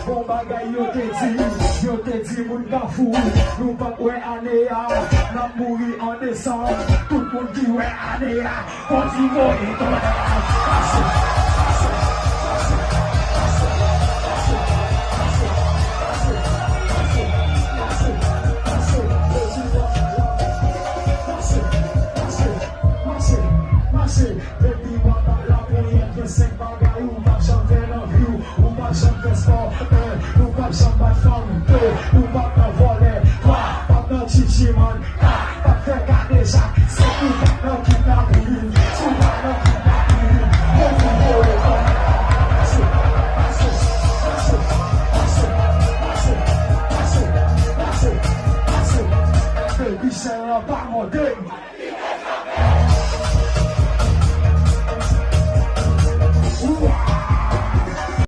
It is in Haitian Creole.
bon bagay yo te di moun ka fou, nou pa kwe ane ya, nan mouri en décembre, tout moun di we ane ya, konti mo eton